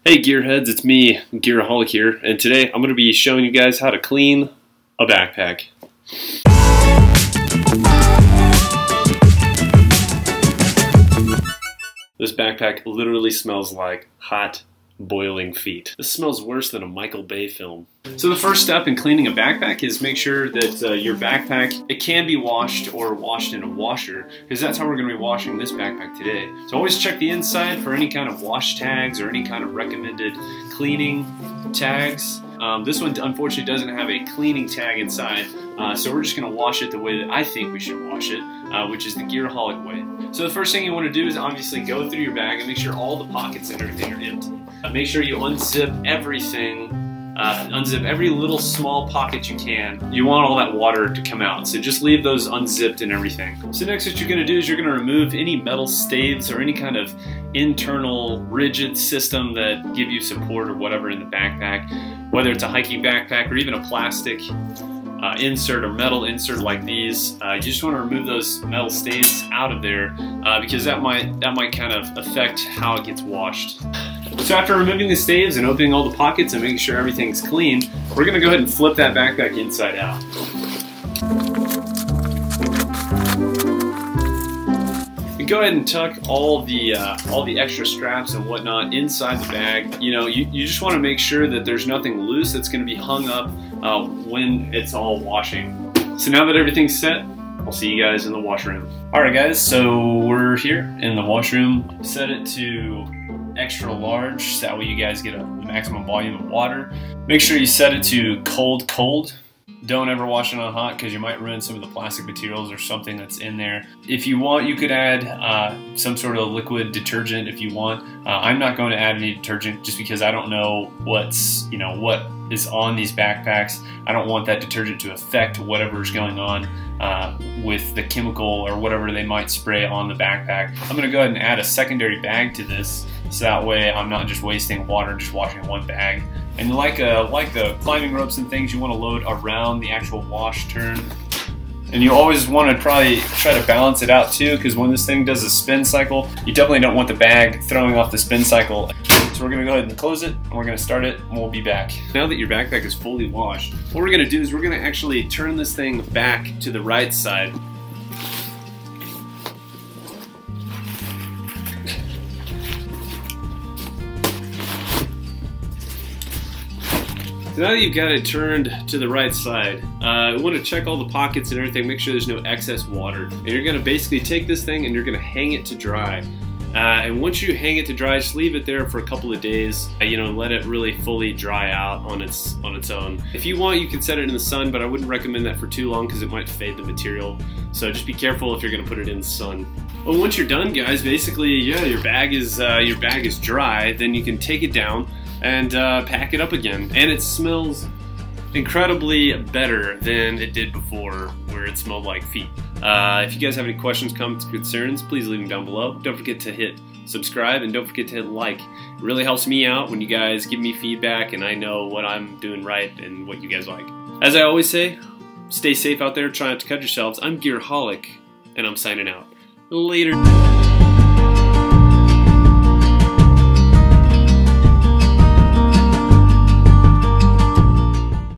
Hey Gearheads, it's me, Gearaholic here, and today I'm going to be showing you guys how to clean a backpack. This backpack literally smells like hot, boiling feet. This smells worse than a Michael Bay film. So the first step in cleaning a backpack is make sure that your backpack, it can be washed or washed in a washer, because that's how we're going to be washing this backpack today. So always check the inside for any kind of wash tags or any kind of recommended cleaning tags. This one unfortunately doesn't have a cleaning tag inside, so we're just going to wash it the way that I think we should wash it, which is the Gearaholic way. So the first thing you want to do is obviously go through your bag and make sure all the pockets and everything are empty. Make sure you unzip everything, unzip every little small pocket you can. You want all that water to come out, so just leave those unzipped and everything. So next what you're going to do is you're going to remove any metal staves or any kind of internal rigid system that give you support or whatever in the backpack, whether it's a hiking backpack or even a plastic insert or metal insert like these. You just want to remove those metal stains out of there because that might kind of affect how it gets washed. So after removing the staves and opening all the pockets and making sure everything's clean, we're going to go ahead and flip that backpack inside out. You go ahead and tuck all the extra straps and whatnot inside the bag. You know, you just want to make sure that there's nothing loose that's going to be hung up when it's all washing. So now that everything's set, I'll see you guys in the washroom. Alright guys, so we're here in the washroom. Set it to extra large, so that way you guys get a maximum volume of water. Make sure you set it to cold. Don't ever wash it on hot because you might ruin some of the plastic materials or something that's in there. If you want, you could add some sort of liquid detergent if you want. I'm not going to add any detergent just because I don't know what is on these backpacks. I don't want that detergent to affect whatever's going on with the chemical or whatever they might spray on the backpack. I'm going to go ahead and add a secondary bag to this, so that way I'm not just wasting water just washing one bag. And like the climbing ropes and things, you want to load around the actual wash turn. And you always want to try to balance it out too, because when this thing does a spin cycle, you definitely don't want the bag throwing off the spin cycle. So we're going to go ahead and close it, and we're going to start it, and we'll be back. Now that your backpack is fully washed, what we're going to do is we're going to actually turn this thing back to the right side. So now that you've got it turned to the right side, you want to check all the pockets and everything, make sure there's no excess water. And you're going to basically take this thing and you're going to hang it to dry. And once you hang it to dry, just leave it there for a couple of days, let it really fully dry out on its own. If you want, you can set it in the sun, but I wouldn't recommend that for too long because it might fade the material. So just be careful if you're going to put it in the sun. Well, once you're done, guys, basically, yeah, your bag is dry. Then you can take it down and pack it up again. And it smells incredibly better than it did before, where it smelled like feet. If you guys have any questions, comments, concerns, please leave them down below. Don't forget to hit subscribe and don't forget to hit like. It really helps me out when you guys give me feedback and I know what I'm doing right and what you guys like. As I always say, stay safe out there, try not to cut yourselves. I'm Gearaholic and I'm signing out. Later.